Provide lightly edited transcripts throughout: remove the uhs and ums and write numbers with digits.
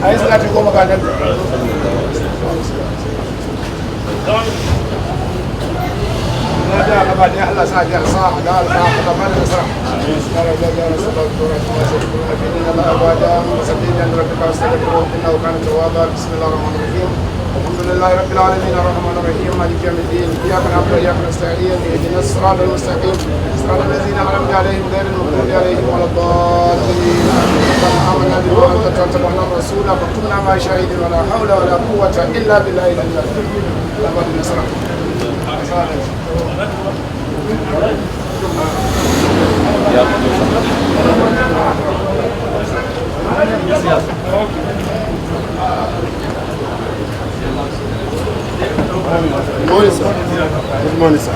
Aí você vai como cara. Nada apa dia Allah saja sah gal sah kemana sah. Sekarang jaga Bismillahirrahmanirrahim. Alhamdulillahi rabbil alamin arrahmanir rahim maliki yawmiddin. Iyyaka na'budu wa iyyaka nasta'in. Ihdinas siratal mustaqim. Siratal ladzina an'amta 'alaihim ghairil maghdubi 'alaihim waladdallin. آمنا به وأنت تتبعنا الرسول فكنا مع شاهدين ولا حول ولا قوة إلا بالله العلي العظيم. لقد نصرنا. Good morning, sir. Good morning, sir.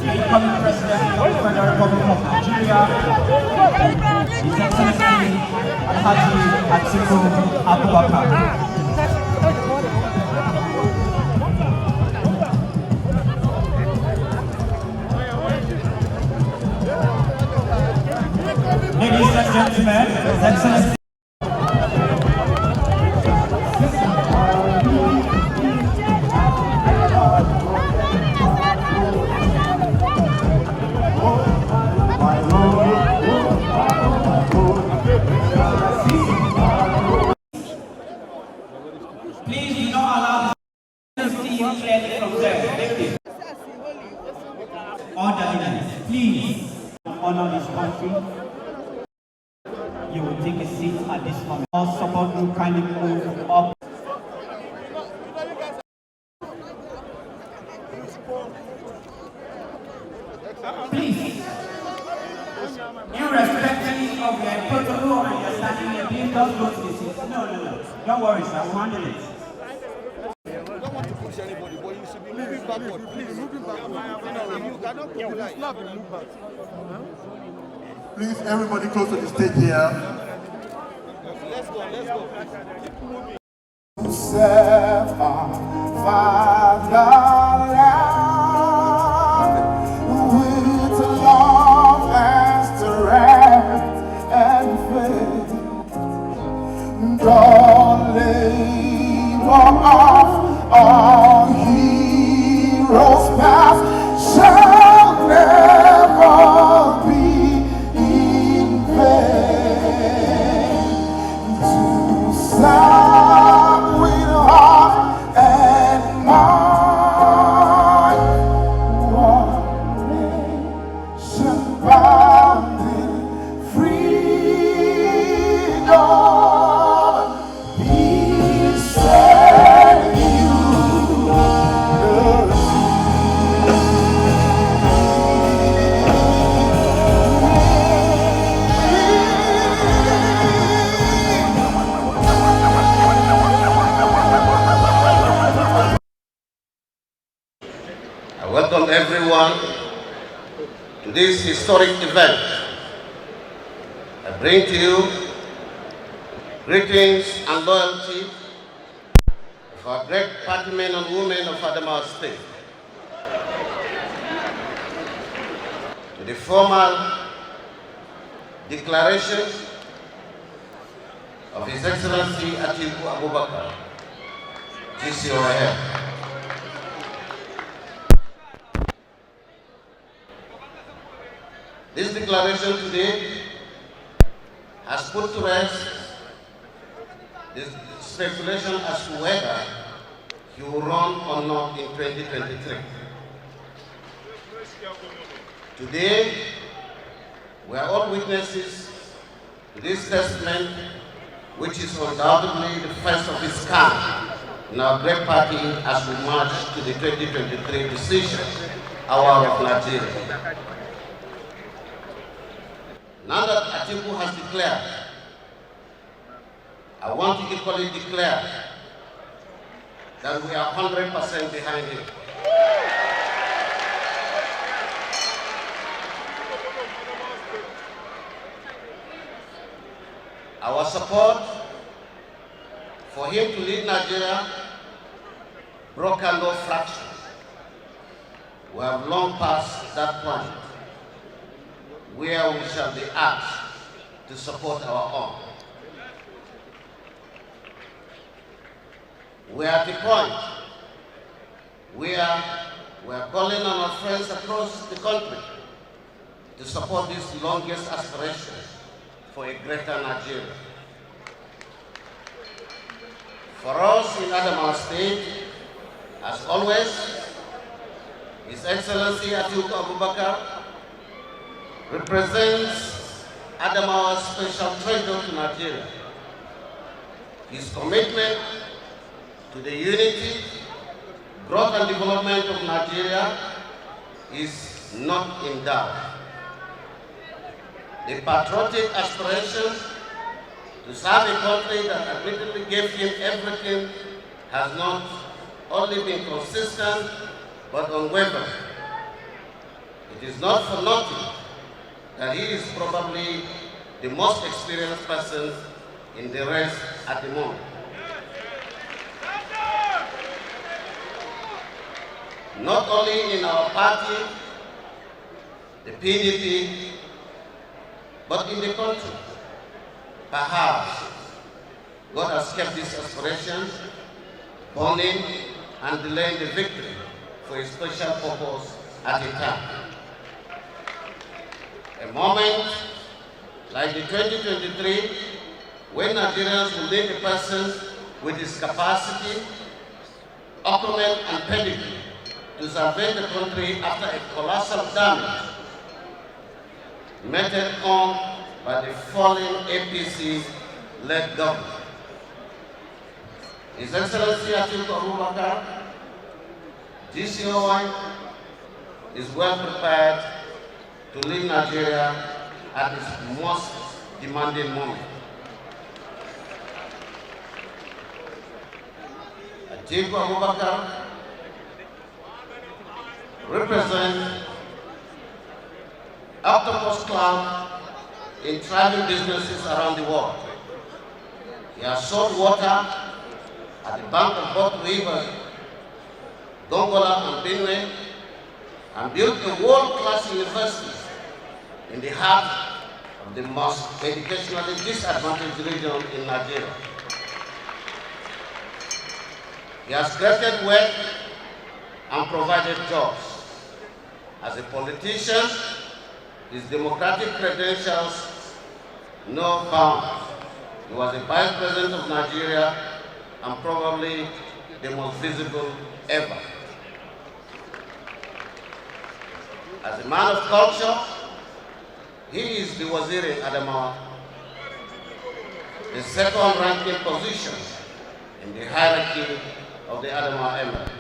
Incoming President of the Federal Republic of Nigeria, His Excellency Atiku Abubakar. Ladies and gentlemen, His Excellency. Please do not allow the see clearly from there. Thank you. Orderliness, please honor this country. You will take a seat at this moment. All support group kindly move up. Please, irrespective of your protocol and your standing here, please don't go to the seat. No. Don't worry, sir. We'll handle it. Don't want to push anybody, but you should be moving backward. Please, moving backward. You cannot go like snap and move back. Please, everybody close to the stage here. Let's go. Keep moving. With love and strength and faith, don't labor of our heroes past shall never be in vain. To this historic event, I bring to you greetings and loyalty of our great party men and women of Adamawa State. To the formal declaration of His Excellency Atiku Abubakar, GCOIL. This declaration today has put to rest the speculation as to whether he will run or not in 2023. Today, we are all witnesses to this testament, which is undoubtedly the first of its kind in our great party as we march to the 2023 decision hour of Nigeria. Now that Atiku has declared, I want to equally declare that we are 100% behind him. Our support for him to lead Nigeria broken no fraction. We have long passed that point where we shall be asked to support our own. We are at the point where we are calling on our friends across the country to support this longest aspiration for a greater Nigeria. For us in Adamawa State, as always, His Excellency Atiku Abubakar represents Adamawa's special treasure to Nigeria. His commitment to the unity, growth and development of Nigeria is not in doubt. The patriotic aspiration to serve a country that admittedly gave him everything has not only been consistent but unwavering. It is not for nothing that he is probably the most experienced person in the race at the moment. Not only in our party, the PDP, but in the country. Perhaps God has kept this aspiration burning and delaying the victory for a special purpose at a time. A moment like the 2023, when Nigerians will need a person with his capacity, acumen and pedigree to survey the country after a colossal damage meted on by the fallen APC-led government. His Excellency Atiku Abubakar, GCOI, is well prepared to lead Nigeria at its most demanding moment. Atiku Abubakar represents octopus cloud in thriving businesses around the world. He has sold water at the bank of both rivers, Dongola and Benue, and built a world-class university in the heart of the most educationally disadvantaged region in Nigeria. He has created wealth and provided jobs. As a politician, his democratic credentials know bounds. He was a vice president of Nigeria and probably the most visible ever. As a man of culture, he is the Wazir in Adamawa, the second-ranking position in the hierarchy of the Adamawa Emirate.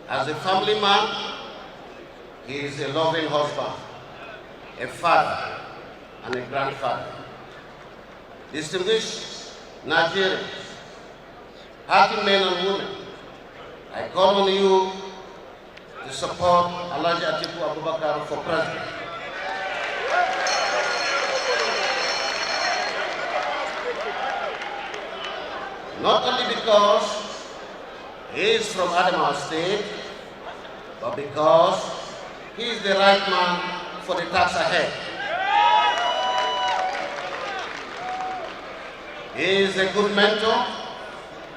As a family man, he is a loving husband, a father, and a grandfather. Distinguished Nigerians, hearty men and women, I call on you to support Atiku Abubakar for president. Not only because he is from Adamawa State, but because he is the right man for the task ahead. He is a good mentor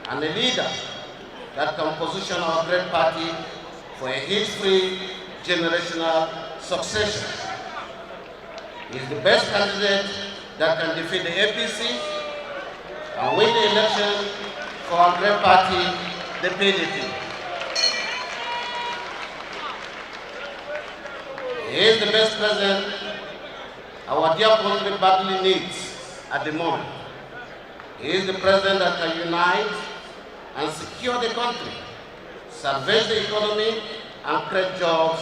and a leader that can position our great party for a hit-free generational succession. He is the best candidate that can defeat the APC and win the election for our great party, the PDP. He is the best president our dear country badly needs at the moment. He is the president that can unite and secure the country, salvage the economy, and create jobs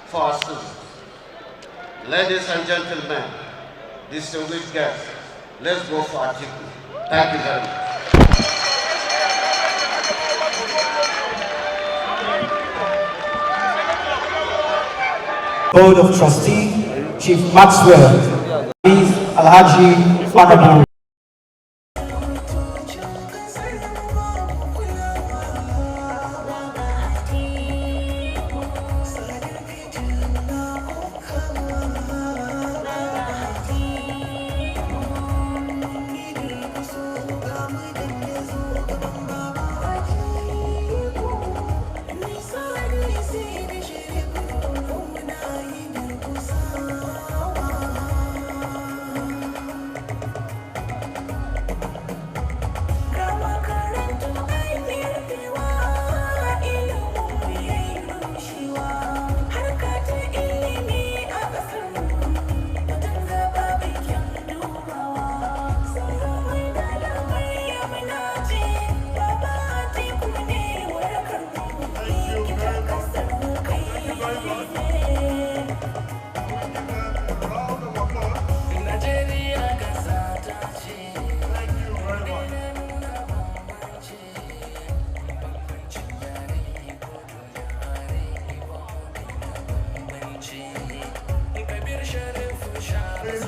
for our students. Ladies and gentlemen, distinguished guests, let's go for Atiku. Thank you very much. Board of Trustee, Chief Maxwell, Please Alhaji Honorable.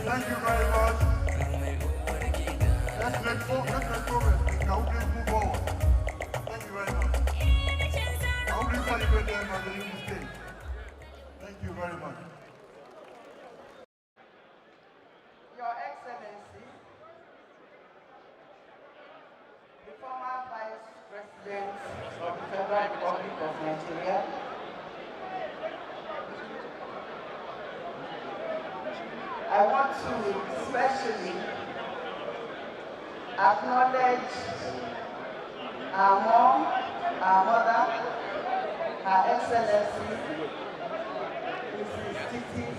Thank you very much. Let's go. Now please move forward. Thank you very much. Now please celebrate them on the new stage. Thank you very much. Your Excellency, the former Vice President of the Federal Republic of Nigeria, I want to especially acknowledge our mom, our mother, Her Excellency, Mrs.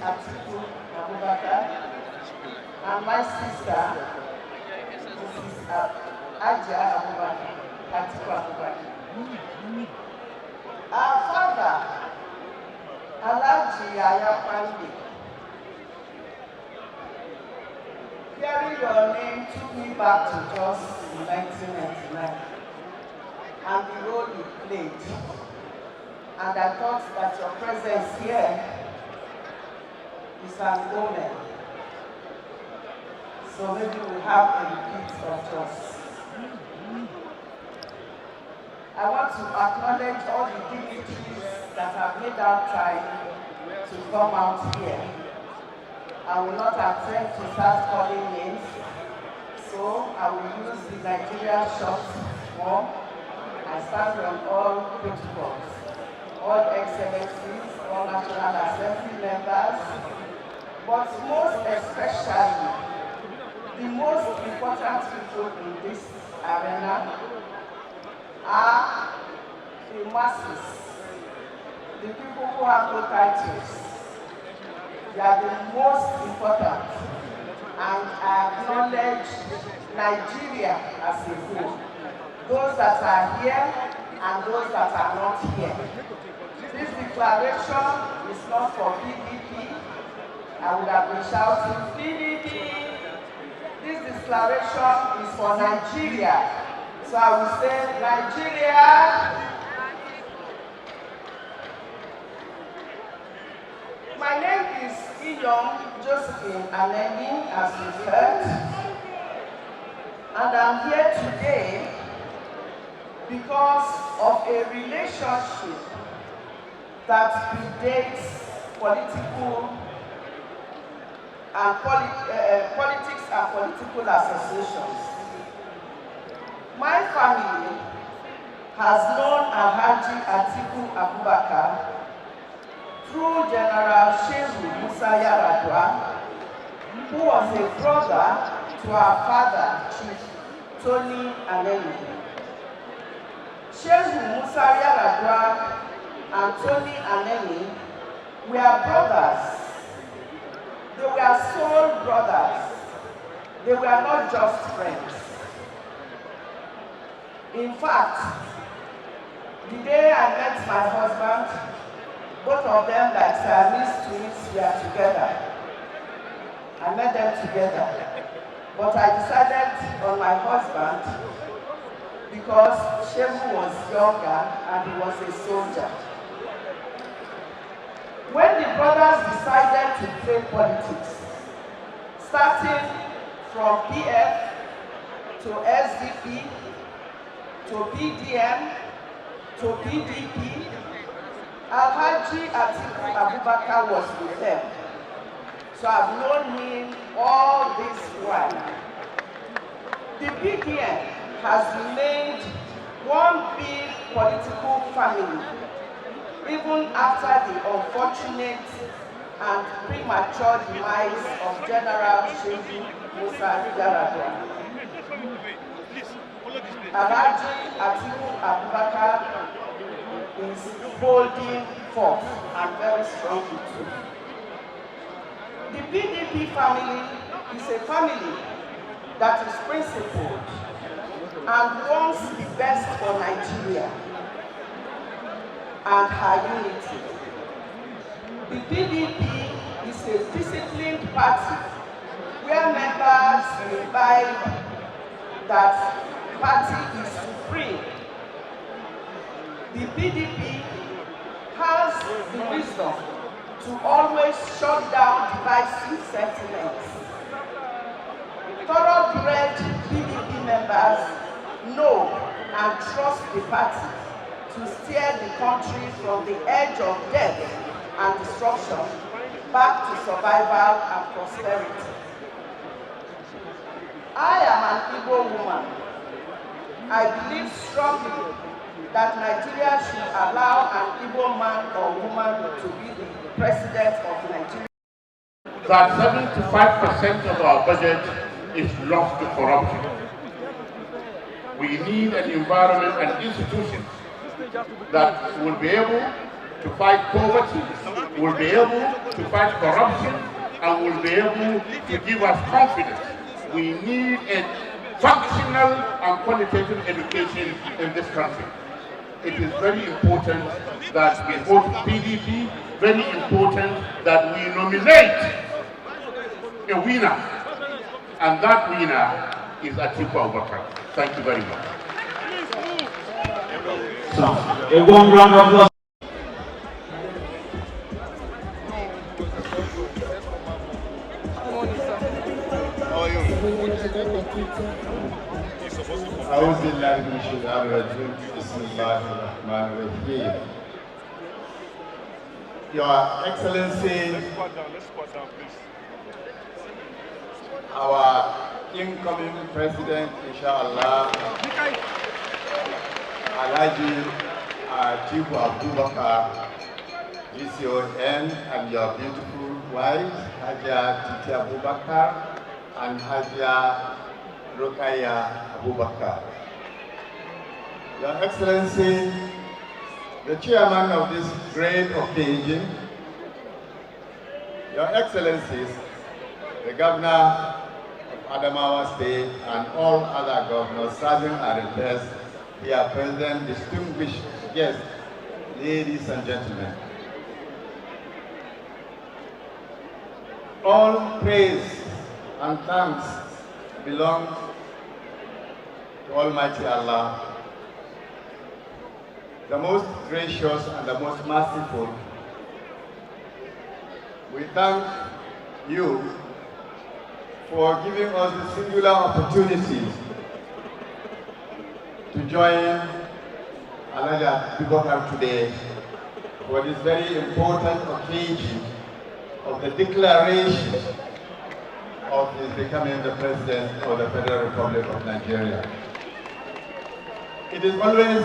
Atiku Abubakar, and my sister, Mrs. Abubakar, Atiku Abubakar. Our father, Alhaji Ayapandi, hearing your name took me back to just 1999 and the role you played. And I thought that your presence here is an omen. So maybe we have a repeat of just. I want to acknowledge all the dignitaries that have made our time to come out here. I will not attempt to start calling names, so I will use the Nigerian short form. I stand on all protocols, all excellencies, all National Assembly members, but most especially, the most important people in this arena are the masses, the people who have no titles. They are the most important, and I acknowledge Nigeria as a whole. Those that are here and those that are not here. This declaration is not for PDP. I would have been shouting PDP. This declaration is for Nigeria. So I will say Nigeria. My name is Josephine Aneni, as you've heard, and I'm here today because of a relationship that predates politics and political associations. My family has known Alhaji Atiku Abubakar through General Shehu Musa Yaradua, who was a brother to our father, Chief Tony Aneni. Shehu Musa Yaradua and Tony Aneni were brothers. They were soul brothers. They were not just friends. In fact, the day I met my husband, both of them, like Siamese twins, were together. I met them together. But I decided on my husband because Shehu was younger and he was a soldier. When the brothers decided to play politics, starting from PF to SDP to PDM to PDP, Alhaji Atiku Abubakar was with them. So I've known him all this while. The PDM has remained one big political family, even after the unfortunate and premature demise of General Shehu Musa Yaradua. Alhaji Atiku Abubakar is holding forth and very strongly too. The PDP family is a family that is principled and wants the best for Nigeria and her unity. The PDP is a disciplined party where members imbibe that party is supreme. The PDP has the wisdom to always shut down divisive sentiments. Thoroughbred PDP members know and trust the party to steer the country from the edge of death and destruction back to survival and prosperity. I am an Igbo woman. I believe strongly that Nigeria should allow an Igbo man or woman to be the president of Nigeria. That 75% of our budget is lost to corruption. We need an environment and institutions that will be able to fight poverty, will be able to fight corruption, and will be able to give us confidence. We need a functional and qualitative education in this country. It is very important that we vote PDP, very important that we nominate a winner, and that winner is Atiku Abubakar. Thank you very much. So, a warm round of applause. أعوذ بالله من الشيطان الرجيم بسم الله الرحمن الرحيم. Your Excellency, our incoming President, Inshallah, Alhaji Atiku Abubakar, GCON, and your beautiful wife, Hajia Titi Abubakar, and Hajia Rukaya Abubakar. Your Excellency, the chairman of this great occasion, Your Excellencies, the Governor of Adamawa State and all other governors serving our affairs, here present, distinguished guests, ladies and gentlemen. All praise and thanks belong to Almighty Allah, the most gracious and the most merciful, we thank you for giving us the singular opportunity to join Atiku Abubakar today for this very important occasion of the declaration of his becoming the President of the Federal Republic of Nigeria. It is always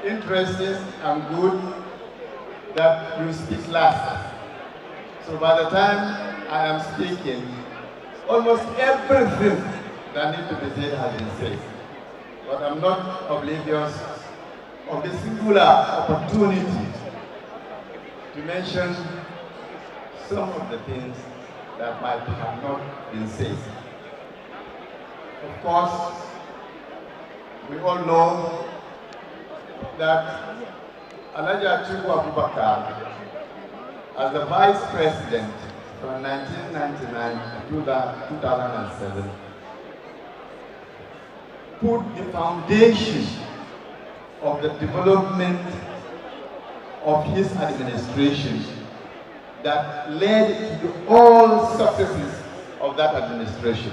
interesting and good that you speak last. So by the time I am speaking, almost everything that needs to be said has been said. But I'm not oblivious of the singular opportunity to mention some of the things that might have not been said. Of course, we all know that Atiku Abubakar, as the Vice President from 1999 to 2007, put the foundation of the development of his administration that led to all successes of that administration.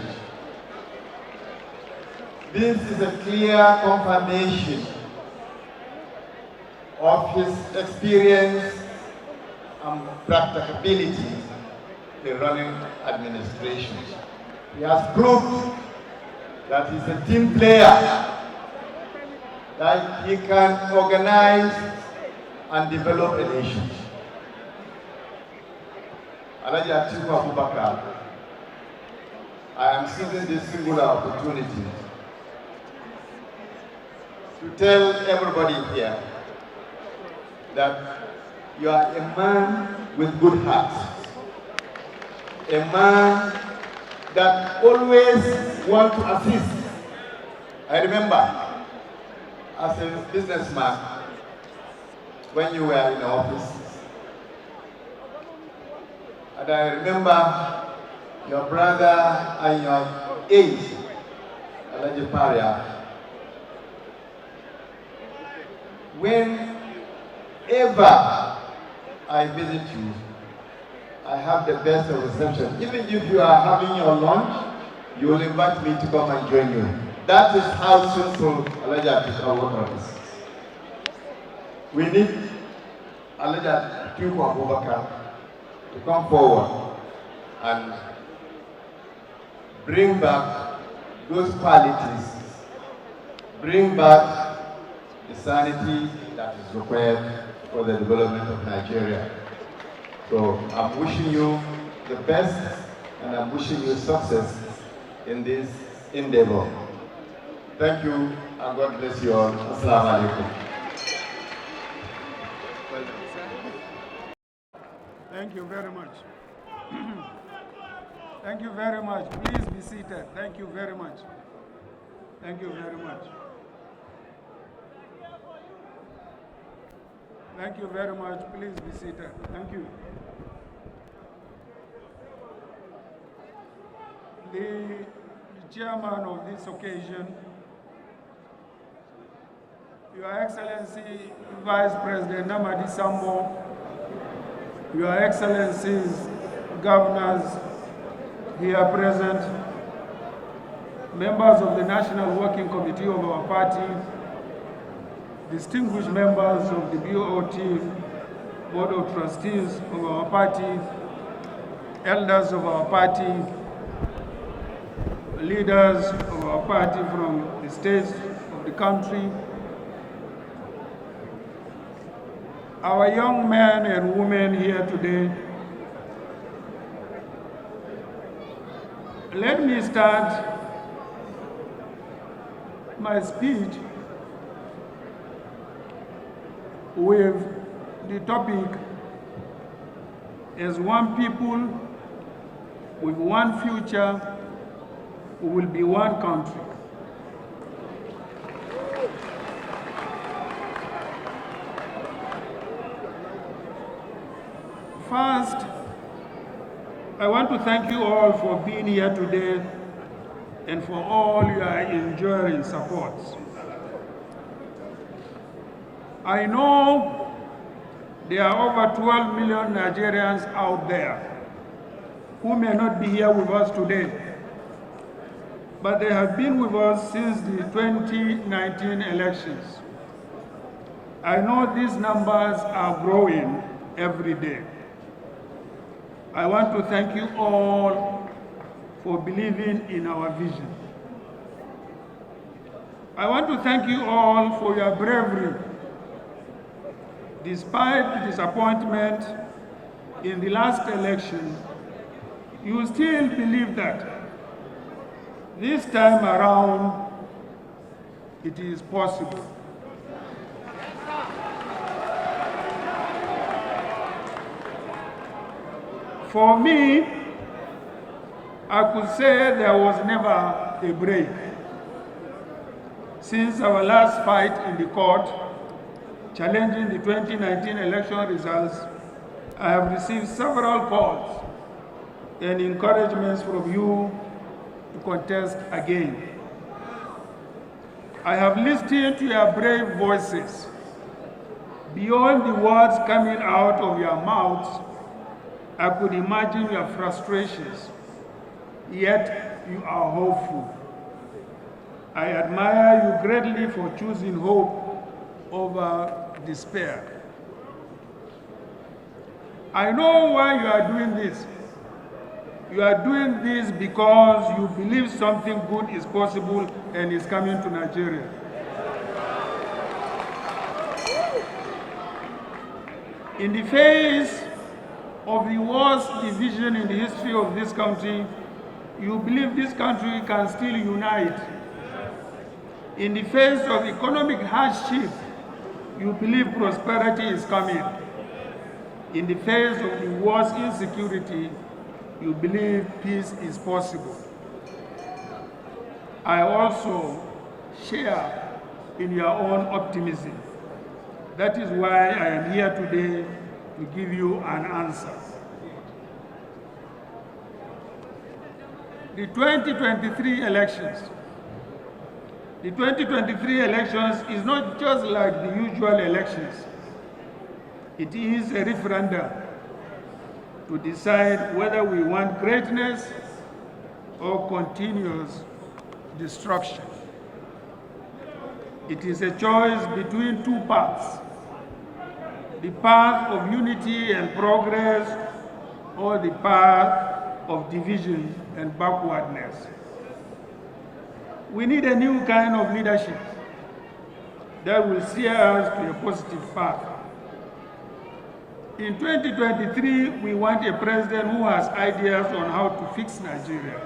This is a clear confirmation of his experience and practicability in running administration. He has proved that he's a team player, that he can organize and develop a nation. Atiku Abubakar, I am seizing this singular opportunity to tell everybody here that you are a man with good heart, a man that always wants to assist. I remember as a businessman, when you were in the office, and I remember your brother and your aide, Alhaji Paria, whenever I visit you, I have the best of reception. Even if you are having your lunch, you will invite me to come and join you. That is how simple Atiku Abubakar is. We need Atiku Abubakar to come forward and bring back those qualities, bring back the sanity that is required for the development of Nigeria. So I'm wishing you the best and I'm wishing you success in this endeavor. Thank you and God bless you all. Assalamu alaikum. Thank you very much. Thank you very much. Please be seated. Thank you very much. Thank you very much. Thank you very much. Please be seated. Thank you. The chairman of this occasion, Your Excellency Vice President Namadi Sambo, Your Excellencies, Governors here present, members of the National Working Committee of our party, distinguished members of the BOT Board of Trustees of our party, elders of our party, leaders of our party from the states of the country, our young men and women here today. Let me start my speech with the topic as one people with one future, we will be one country. First, I want to thank you all for being here today and for all your enduring support. I know There are over 12 million Nigerians out there who may not be here with us today, but they have been with us since the 2019 elections. I know these numbers are growing every day. I want to thank you all for believing in our vision. I want to thank you all for your bravery. Despite the disappointment in the last election, you still believe that this time around it is possible. For me, I could say there was never a break. Since our last fight in the court, challenging the 2019 election results, I have received several calls and encouragements from you to contest again. I have listened to your brave voices. Beyond the words coming out of your mouths, I could imagine your frustrations, yet you are hopeful. I admire you greatly for choosing hope over despair. I know why you are doing this. You are doing this because you believe something good is possible and is coming to Nigeria. In the face of the worst division in the history of this country, you believe this country can still unite. In the face of economic hardship, you believe prosperity is coming. In the face of the worst insecurity, you believe peace is possible. I also share in your own optimism. That is why I am here today to give you an answer. The 2023 elections. The 2023 elections is not just like the usual elections. It is a referendum to decide whether we want greatness or continuous destruction. It is a choice between two paths: the path of unity and progress, or the path of division and backwardness. We need a new kind of leadership that will steer us to a positive path. In 2023, we want a president who has ideas on how to fix Nigeria.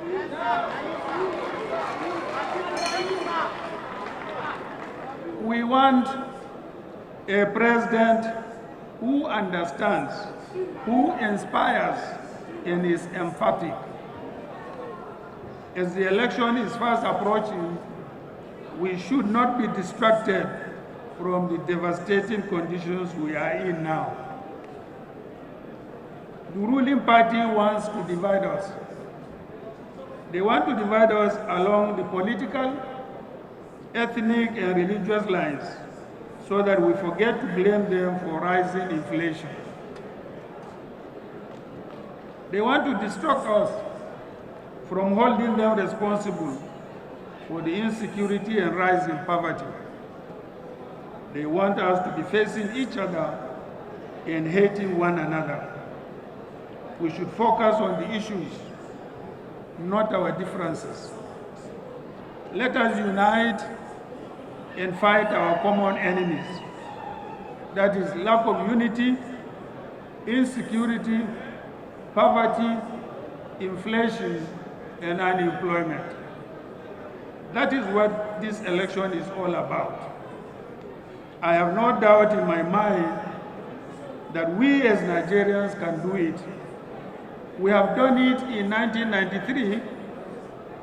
We want a president who understands, who inspires, and is emphatic. As the election is fast approaching, we should not be distracted from the devastating conditions we are in now. The ruling party wants to divide us. They want to divide us along the political, ethnic, and religious lines so that we forget to blame them for rising inflation. They want to distract us from holding them responsible for the insecurity and rise in poverty. They want us to be facing each other and hating one another. We should focus on the issues, not our differences. Let us unite and fight our common enemies. That is lack of unity, insecurity, poverty, inflation, and unemployment. That is what this election is all about. I have no doubt in my mind that we as Nigerians can do it. We have done it in 1993,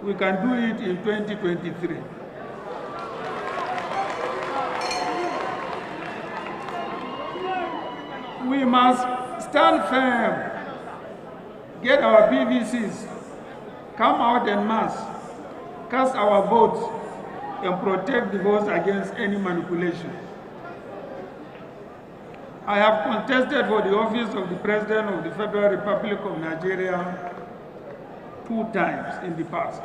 we can do it in 2023. We must stand firm, get our PVCs, come out en masse, cast our votes, and protect the votes against any manipulation. I have contested for the office of the President of the Federal Republic of Nigeria 2 times in the past.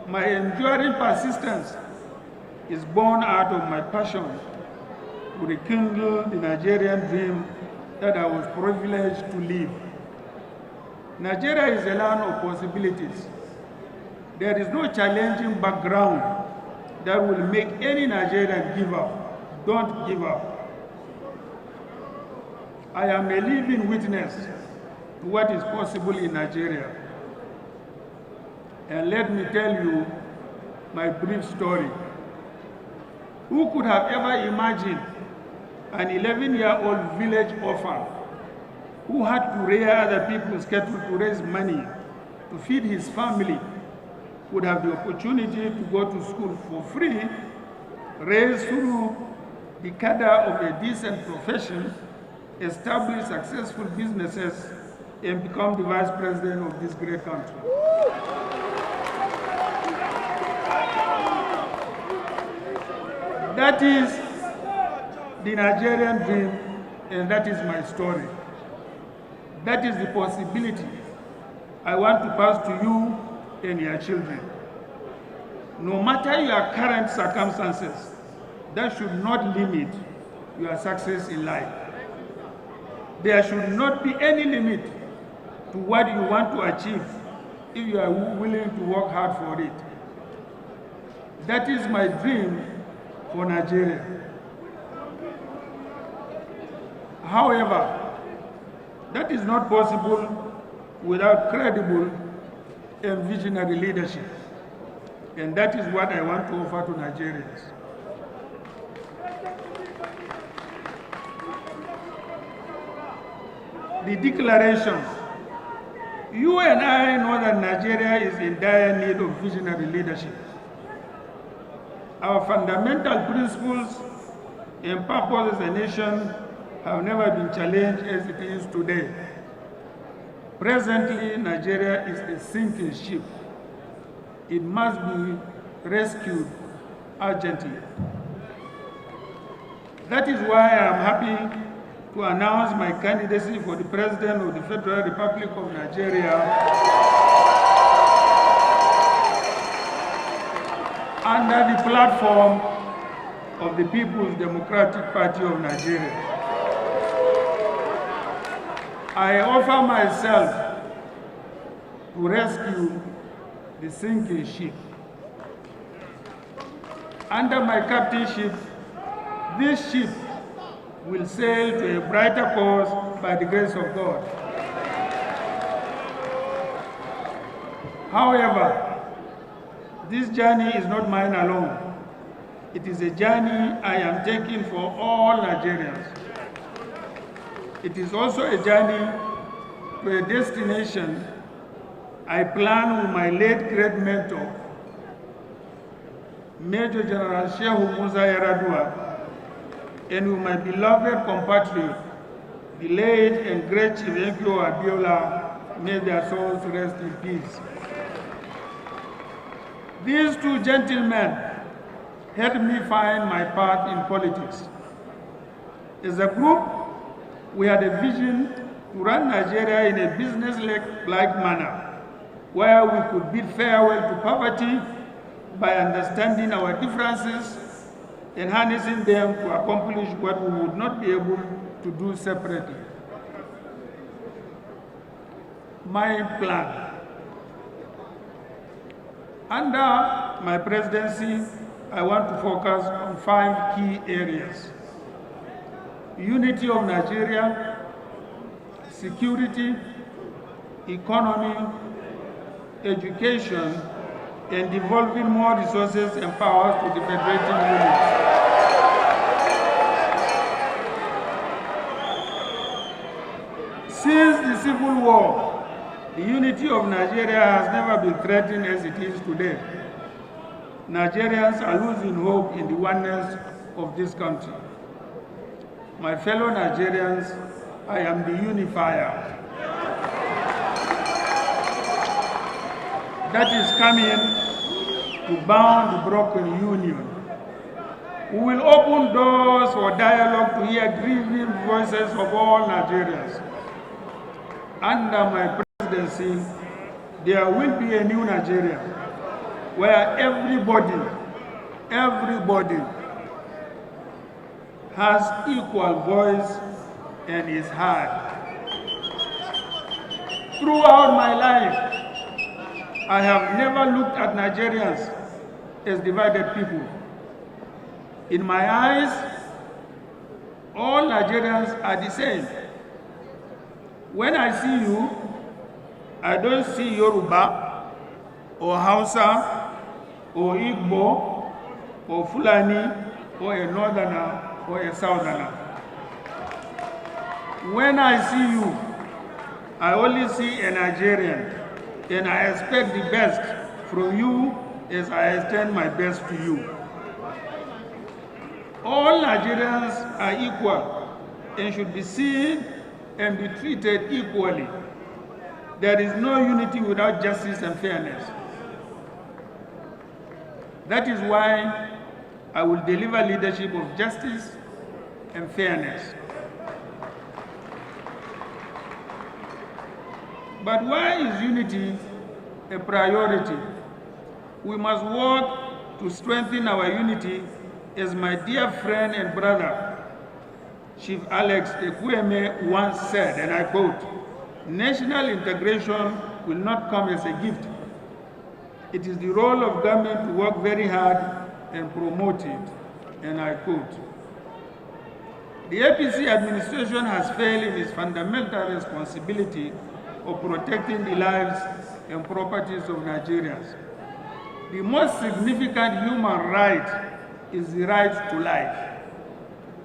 My enduring persistence is born out of my passion to rekindle the Nigerian dream that I was privileged to live. Nigeria is a land of possibilities. There is no challenging background that will make any Nigerian give up. Don't give up. I am a living witness to what is possible in Nigeria. And let me tell you my brief story. Who could have ever imagined an 11-year-old village orphan who had to rear other people's cattle to raise money to feed his family would have the opportunity to go to school for free, raise through the cadre of a decent profession, establish successful businesses, and become the vice president of this great country. That is the Nigerian dream, and that is my story. That is the possibility I want to pass to you and your children. No matter your current circumstances, that should not limit your success in life. There should not be any limit to what you want to achieve if you are willing to work hard for it. That is my dream for Nigeria. However, that is not possible without credible and visionary leadership. And that is what I want to offer to Nigerians. The declarations. You and I know that Nigeria is in dire need of visionary leadership. Our fundamental principles and purpose as a nation have never been challenged as it is today. Presently, Nigeria is a sinking ship. It must be rescued urgently. That is why I am happy to announce my candidacy for the President of the Federal Republic of Nigeria under the platform of the People's Democratic Party of Nigeria. I offer myself to rescue the sinking ship. Under my captainship, this ship will sail to a brighter course by the grace of God. However, this journey is not mine alone. It is a journey I am taking for all Nigerians. It is also a journey to a destination I plan with my late great mentor, Major General Shehu Musa Yaradua, and with my beloved compatriot, the late and great Chief Atiku Abubakar, may their souls rest in peace. These two gentlemen helped me find my path in politics. As a group, we had a vision to run Nigeria in a business-like manner, where we could bid farewell to poverty by understanding our differences and harnessing them to accomplish what we would not be able to do separately. My plan. Under my presidency, I want to focus on 5 key areas: unity of Nigeria, security, economy, education, and devolving more resources and powers to the federating units. Since the Civil War, the unity of Nigeria has never been threatened as it is today. Nigerians are losing hope in the oneness of this country. My fellow Nigerians, I am the Unifier. That is coming to bound the broken union. We will open doors for dialogue to hear grieving voices of all Nigerians. Under my presidency, there will be a new Nigeria where everybody has equal voice and is heard. Throughout my life, I have never looked at Nigerians as divided people. In my eyes, all Nigerians are the same. When I see you, I don't see Yoruba, or Hausa, or Igbo, or Fulani, or a Northerner, or a Southerner. When I see you, I only see a Nigerian, and I expect the best from you as I extend my best to you. All Nigerians are equal and should be seen and be treated equally. There is no unity without justice and fairness. That is why I will deliver leadership of justice and fairness. But why is unity a priority? We must work to strengthen our unity, as my dear friend and brother, Chief Alex Ekwueme once said, and I quote, "National integration will not come as a gift. It is the role of government to work very hard and promote it," and I quote. The APC administration has failed in its fundamental responsibility of protecting the lives and properties of Nigerians. The most significant human right is the right to life,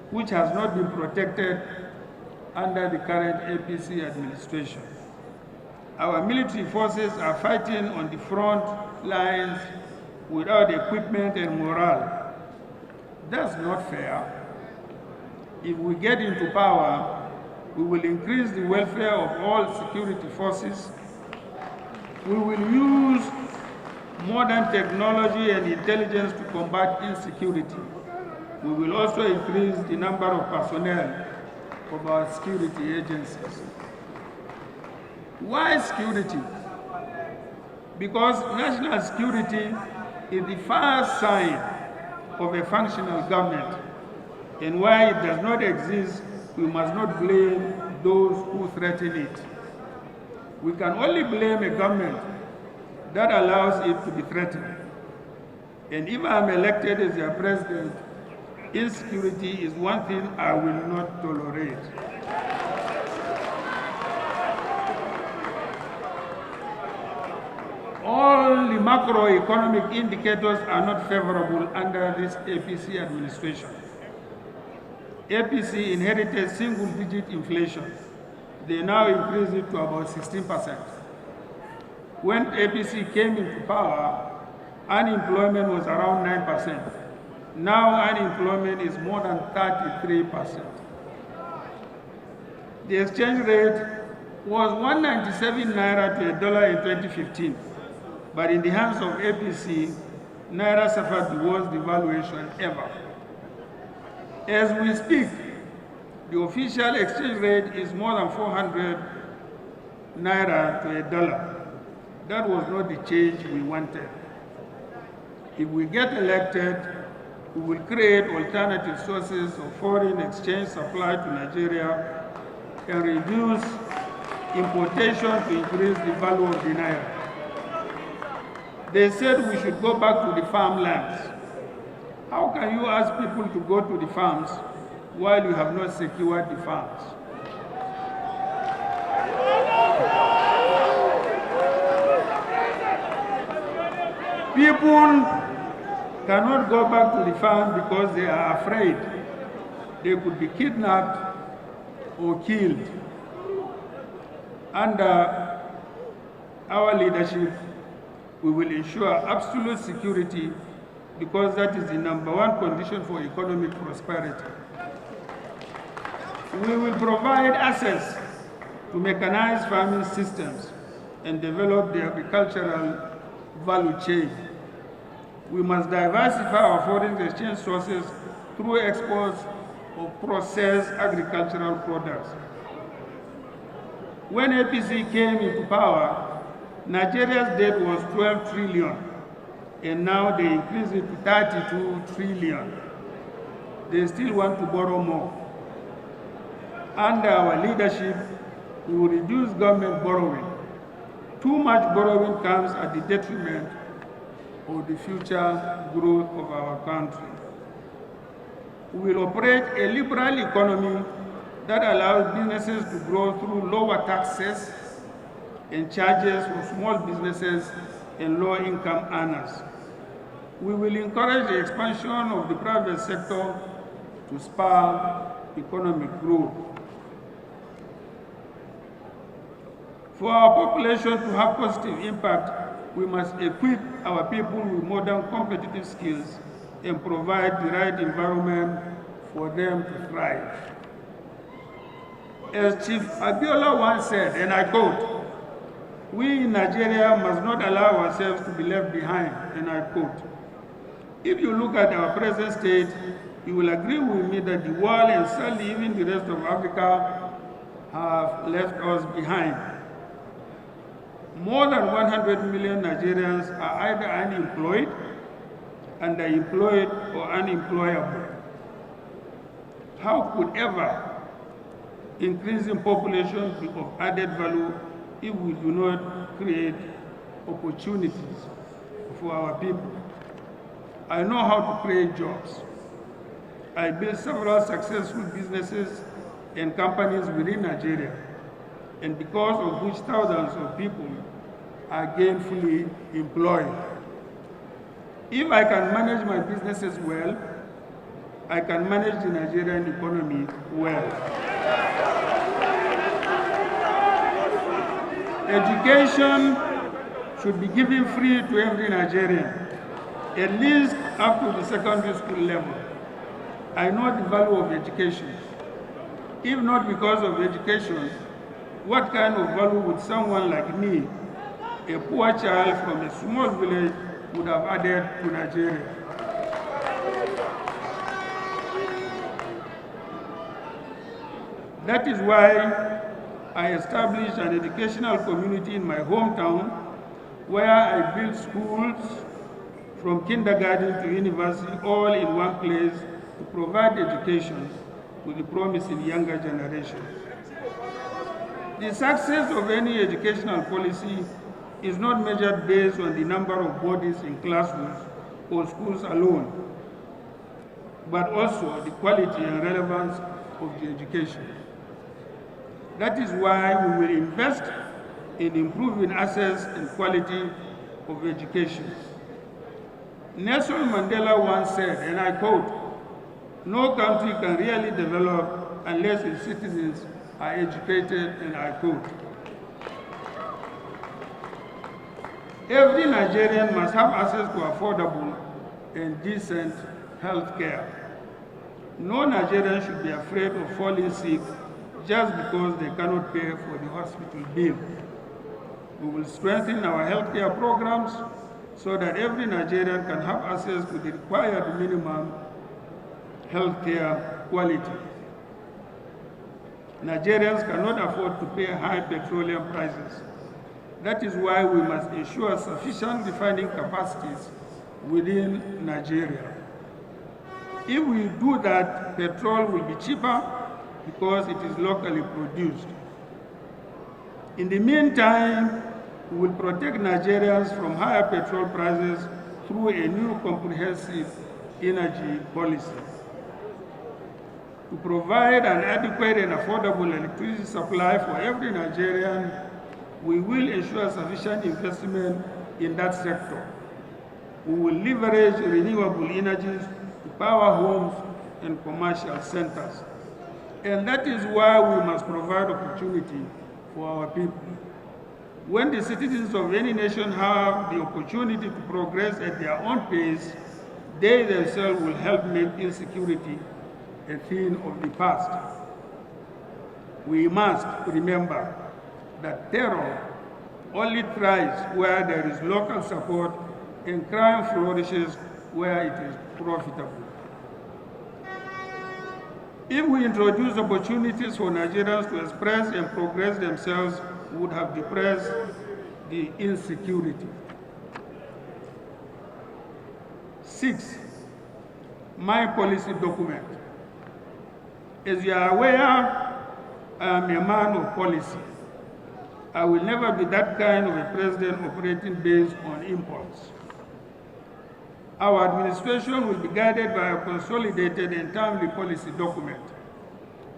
which has not been protected under the current APC administration. Our military forces are fighting on the front lines without equipment and morale. That's not fair. If we get into power, we will increase the welfare of all security forces. We will use modern technology and intelligence to combat insecurity. We will also increase the number of personnel of our security agencies. Why security? Because national security is the first sign of a functional government, and why it does not exist, we must not blame those who threaten it. We can only blame a government that allows it to be threatened. And if I am elected as their president, insecurity is one thing I will not tolerate. All the macroeconomic indicators are not favorable under this APC administration. APC inherited single-digit inflation. They now increase it to about 16%. When APC came into power, unemployment was around 9%. Now unemployment is more than 33%. The exchange rate was 197 naira to a dollar in 2015, but in the hands of APC, naira suffered the worst devaluation ever. As we speak, the official exchange rate is more than 400 naira to a dollar. That was not the change we wanted. If we get elected, we will create alternative sources of foreign exchange supply to Nigeria and reduce importation to increase the value of the naira. They said we should go back to the farmlands. How can you ask people to go to the farms while you have not secured the farms? People cannot go back to the farm because they are afraid they could be kidnapped or killed. Under our leadership, we will ensure absolute security because that is the #1 condition for economic prosperity. We will provide access to mechanized farming systems and develop the agricultural value chain. We must diversify our foreign exchange sources through exports of processed agricultural products. When APC came into power, Nigeria's debt was 12 trillion, and now they increased it to 32 trillion. They still want to borrow more. Under our leadership, we will reduce government borrowing. Too much borrowing comes at the detriment of the future growth of our country. We will operate a liberal economy that allows businesses to grow through lower taxes and charges for small businesses and low-income earners. We will encourage the expansion of the private sector to spur economic growth. For our population to have positive impact, we must equip our people with modern competitive skills and provide the right environment for them to thrive. As Chief Abiola once said, and I quote, "We in Nigeria must not allow ourselves to be left behind," and I quote. If you look at our present state, you will agree with me that the world and certainly even the rest of Africa have left us behind. More than 100 million Nigerians are either unemployed, underemployed, or unemployable. How could ever increasing population be of added value if we do not create opportunities for our people? I know how to create jobs. I built several successful businesses and companies within Nigeria, and because of which thousands of people are gainfully employed. If I can manage my businesses well, I can manage the Nigerian economy well. Education should be given free to every Nigerian, at least up to the secondary school level. I know the value of education. If not because of education, what kind of value would someone like me, a poor child from a small village, would have added to Nigeria? That is why I established an educational community in my hometown where I built schools from kindergarten to university all in one place to provide education to the promising younger generation. The success of any educational policy is not measured based on the number of bodies in classrooms or schools alone, but also the quality and relevance of the education. That is why we will invest in improving access and quality of education. Nelson Mandela once said, and I quote, "No country can really develop unless its citizens are educated," and I quote. Every Nigerian must have access to affordable and decent health care. No Nigerian should be afraid of falling sick just because they cannot pay for the hospital bill. We will strengthen our healthcare programs so that every Nigerian can have access to the required minimum healthcare quality. Nigerians cannot afford to pay high petroleum prices. That is why we must ensure sufficient refining capacities within Nigeria. If we do that, petrol will be cheaper because it is locally produced. In the meantime, we will protect Nigerians from higher petrol prices through a new comprehensive energy policy. To provide an adequate and affordable electricity supply for every Nigerian, we will ensure sufficient investment in that sector. We will leverage renewable energies to power homes and commercial centers. And that is why we must provide opportunity for our people. When the citizens of any nation have the opportunity to progress at their own pace, they themselves will help make insecurity a thing of the past. We must remember that terror only thrives where there is local support and crime flourishes where it is profitable. If we introduce opportunities for Nigerians to express and progress themselves, we would have depressed the insecurity. 6, my policy document. As you are aware, I am a man of policy. I will never be that kind of a president operating based on impulse. Our administration will be guided by a consolidated and timely policy document.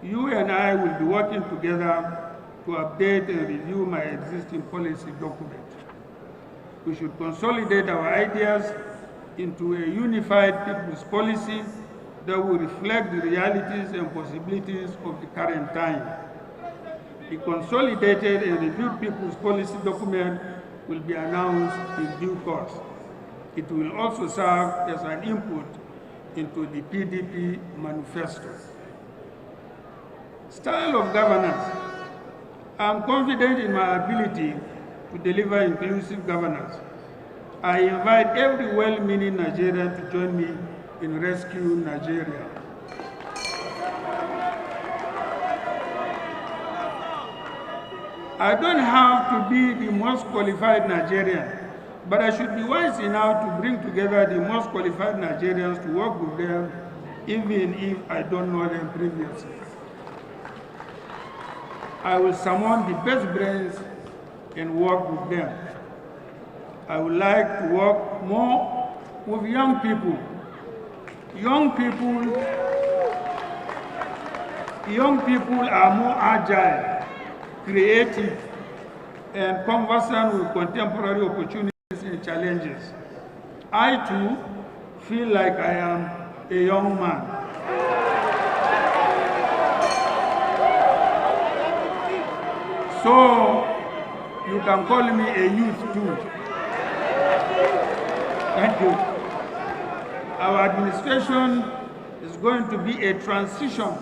You and I will be working together to update and review my existing policy document. We should consolidate our ideas into a unified people's policy that will reflect the realities and possibilities of the current time. The consolidated and reviewed people's policy document will be announced in due course. It will also serve as an input into the PDP manifesto. Style of governance. I am confident in my ability to deliver inclusive governance. I invite every well-meaning Nigerian to join me in rescuing Nigeria. I don't have to be the most qualified Nigerian, but I should be wise enough to bring together the most qualified Nigerians to work with them, even if I don't know them previously. I will summon the best brains and work with them. I would like to work more with young people. Young people are more agile, creative, and conversant with contemporary opportunities and challenges. I too feel like I am a young man. So you can call me a youth too. Thank you. Our administration is going to be a transition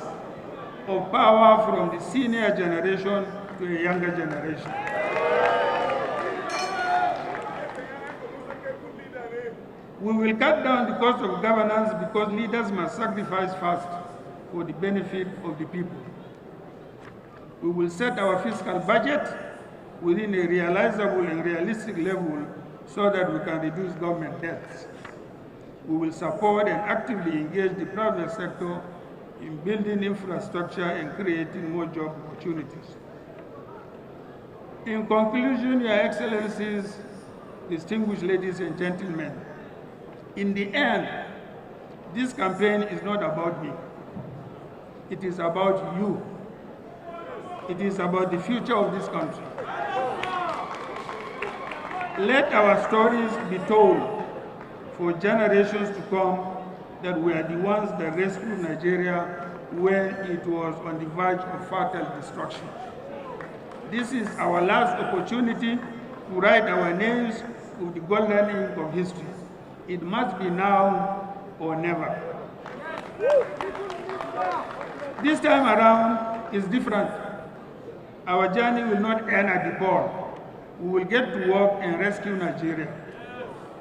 of power from the senior generation to a younger generation. We will cut down the cost of governance because leaders must sacrifice first for the benefit of the people. We will set our fiscal budget within a realizable and realistic level so that we can reduce government debts. We will support and actively engage the private sector in building infrastructure and creating more job opportunities. In conclusion, Your Excellencies, distinguished ladies and gentlemen, in the end, this campaign is not about me. It is about you. It is about the future of this country. Let our stories be told for generations to come that we are the ones that rescued Nigeria when it was on the verge of fatal destruction. This is our last opportunity to write our names with the golden ink of history. It must be now or never. This time around is different. Our journey will not end at the ball. We will get to work and rescue Nigeria.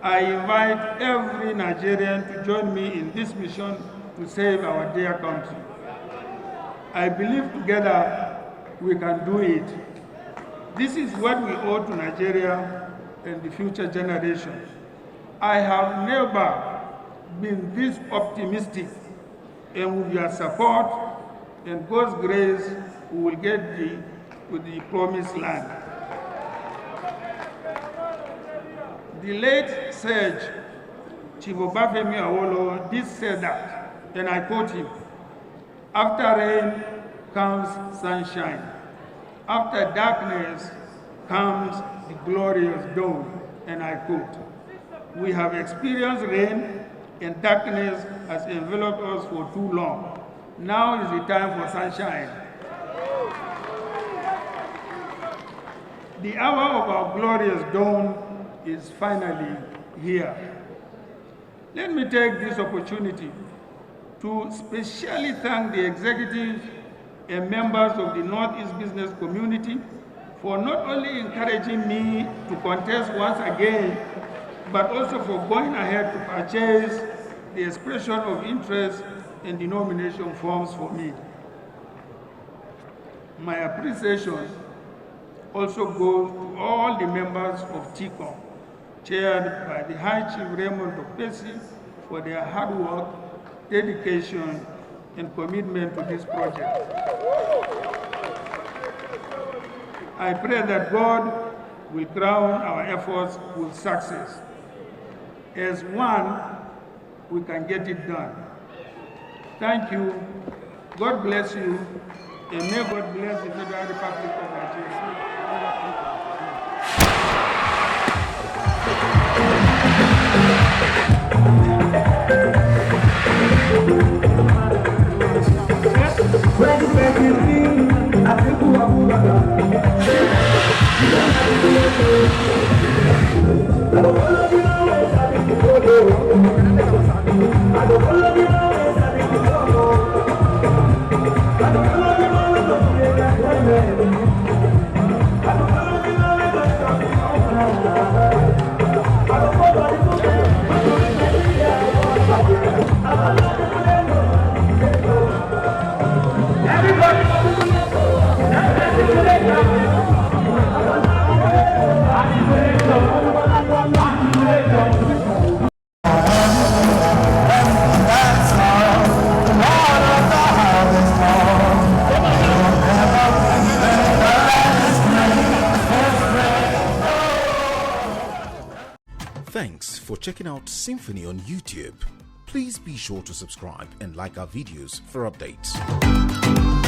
I invite every Nigerian to join me in this mission to save our dear country. I believe together we can do it. This is what we owe to Nigeria and the future generations. I have never been this optimistic, and with your support and God's grace, we will get to the promised land. The late sage, Chief Obafemi Awolowo, did say that, and I quote him, "After rain comes sunshine. After darkness comes the glorious dawn," and I quote. We have experienced rain and darkness has enveloped us for too long. Now is the time for sunshine. The hour of our glorious dawn is finally here. Let me take this opportunity to specially thank the executives and members of the Northeast business community for not only encouraging me to contest once again, but also for going ahead to purchase the expression of interest in the nomination forms for me. My appreciation also goes to all the members of TICOM, chaired by the High Chief Raymond Dokpesi, for their hard work, dedication, and commitment to this project. I pray that God will crown our efforts with success. As one, we can get it done. Thank you. God bless you. And may God bless the Federal Republic of Nigeria. Atiku Abubakar. Thanks for checking out SYMFONI on YouTube. Please be sure to subscribe and like our videos for updates.